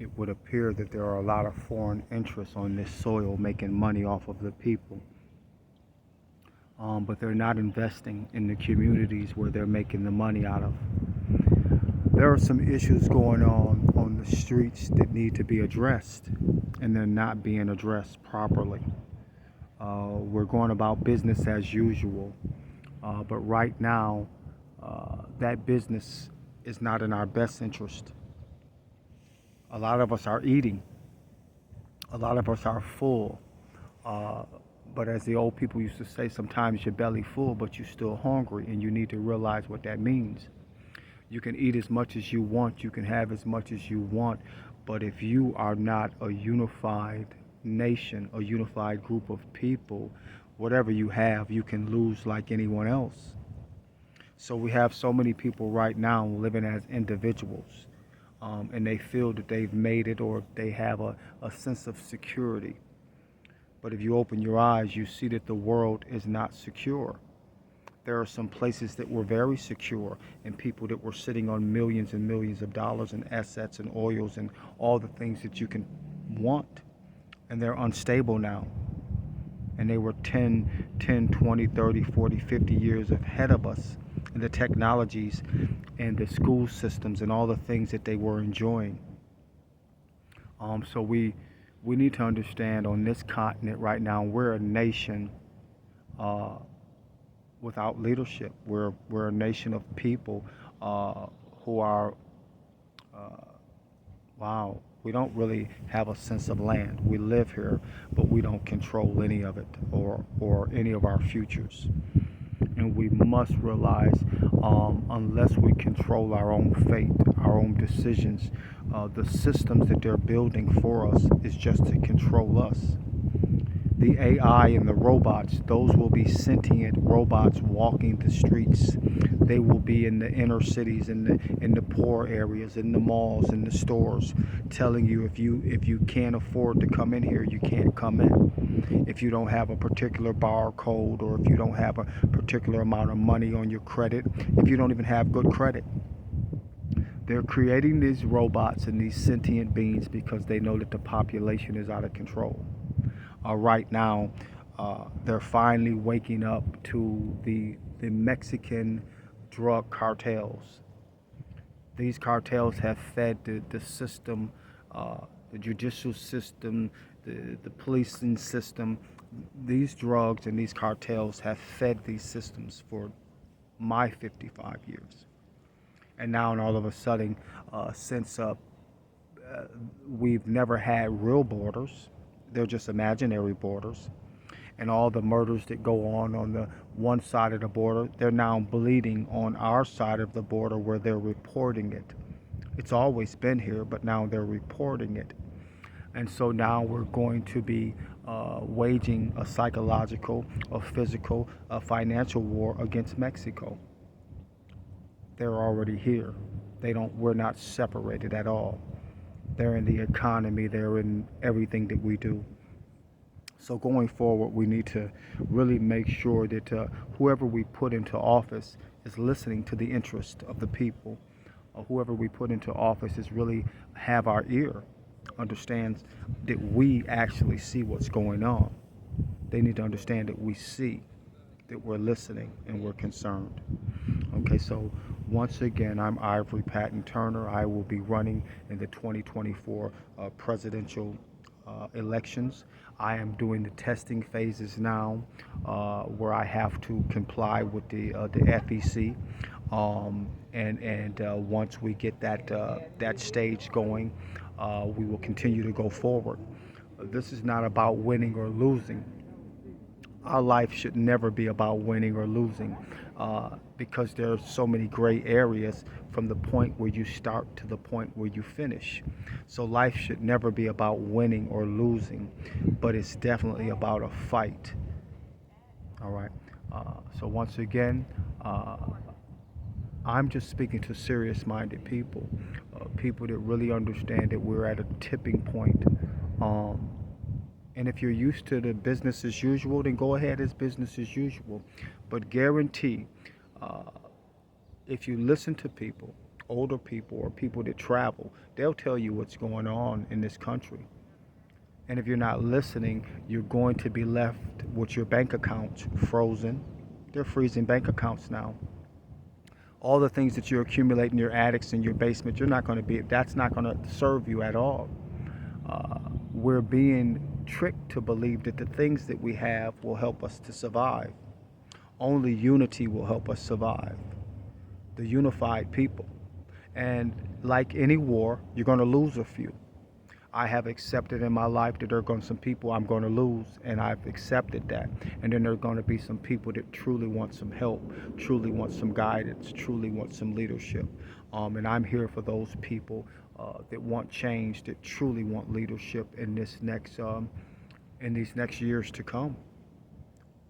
it would appear that there are a lot of foreign interests on this soil making money off of the people. But they're not investing in the communities where they're making the money out of. There are some issues going on the streets that need to be addressed, and they're not being addressed properly. We're going about business as usual, but right now, that business is not in our best interest. A lot of us are eating. A lot of us are full. Uh, but as the old people used to say, sometimes your belly full, but you're still hungry, and you need to realize what that means. You can eat as much as you want, you can have as much as you want, but if you are not a unified nation, a unified group of people, whatever you have, you can lose like anyone else. So we have so many people right now living as individuals, and they feel that they've made it or they have a sense of security. But if you open your eyes, you see that the world is not secure. There are some places that were very secure, and people that were sitting on millions and millions of dollars in assets and oils and all the things that you can want. And they're unstable now. And they were 20, 30, 40, 50 years ahead of us in the technologies and the school systems and all the things that they were enjoying. So we need to understand on this continent right now, we're a nation uh, without leadership. We're a nation of people who are, uh, wow, we don't really have a sense of land. We live here, but we don't control any of it or any of our futures. And we must realize, unless we control our own fate, our own decisions, the systems that they're building for us is just to control us. The AI and the robots, those will be sentient robots walking the streets. They will be in the inner cities, in the poor areas, in the malls, in the stores, telling you if you can't afford to come in here, you can't come in. If you don't have a particular barcode, or if you don't have a particular amount of money on your credit, if you don't even have good credit. They're creating these robots and these sentient beings because they know that the population is out of control. Right now, they're finally waking up to the Mexican drug cartels. These cartels have fed the system, the judicial system, the policing system. These drugs and these cartels have fed these systems for my 55 years. And now, and all of a sudden, since we've never had real borders, they're just imaginary borders. And all the murders that go on the one side of the border, they're now bleeding on our side of the border where they're reporting it. It's always been here, but now they're reporting it. And so now we're going to be waging a psychological, a physical, a financial war against Mexico. They're already here. We're not separated at all. They're in the economy, they're in everything that we do. So going forward, we need to really make sure that whoever we put into office is listening to the interest of the people. Whoever we put into office is really have our ear, understands that we actually see what's going on. They need to understand that we see, that we're listening, and we're concerned. Okay, so once again, I'm Ivory Patton Turner. I will be running in the 2024 presidential elections. I am doing the testing phases now, where I have to comply with the FEC, and once we get that stage going, we will continue to go forward. This is not about winning or losing. Our life should never be about winning or losing, because there are so many gray areas from the point where you start to the point where you finish. So life should never be about winning or losing, but it's definitely about a fight. All right. So once again, I'm just speaking to serious-minded people, people that really understand that we're at a tipping point. And if you're used to the business as usual, then go ahead as business as usual. But guarantee, if you listen to people, older people or people that travel. They'll tell you what's going on in this country. And if you're not listening, you're going to be left with your bank accounts frozen. They're freezing bank accounts now. All the things that you accumulate in your attics and your basement, that's not going to serve you at all. We're being tricked to believe that the things that we have will help us to survive. Only unity will help us survive. The unified people. And like any war, you're going to lose a few. I have accepted in my life that there are going to be some people I'm going to lose, and I've accepted that. And then there are going to be some people that truly want some help, truly want some guidance, truly want some leadership. And I'm here for those people that want change, that truly want leadership in these next years to come.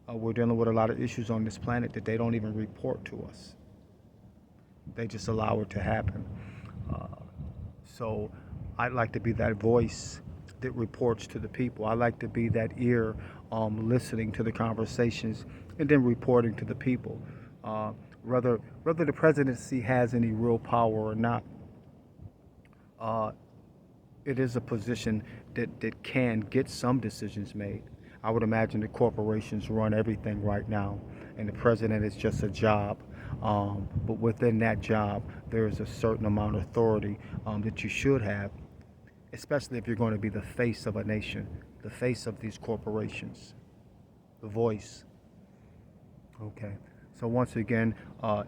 We're dealing with a lot of issues on this planet that they don't even report to us. They just allow it to happen. So I'd like to be that voice that reports to the people. I like to be that ear listening to the conversations and then reporting to the people. Whether the presidency has any real power or not, it is a position that can get some decisions made. I would imagine the corporations run everything right now, and the president is just a job. But within that job, there is a certain amount of authority that you should have, especially if you're going to be the face of a nation, the face of these corporations, the voice. Okay. So once again,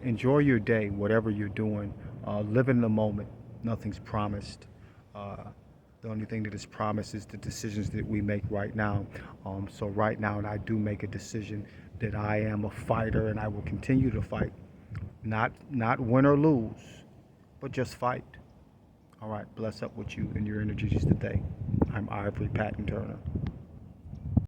enjoy your day, whatever you're doing. Live in the moment. Nothing's promised. The only thing that is promised is the decisions that we make right now. So right now, I do make a decision that I am a fighter and I will continue to fight. Not win or lose, but just fight. All right, bless up with you and your energies today. I'm Ivory Patton Turner.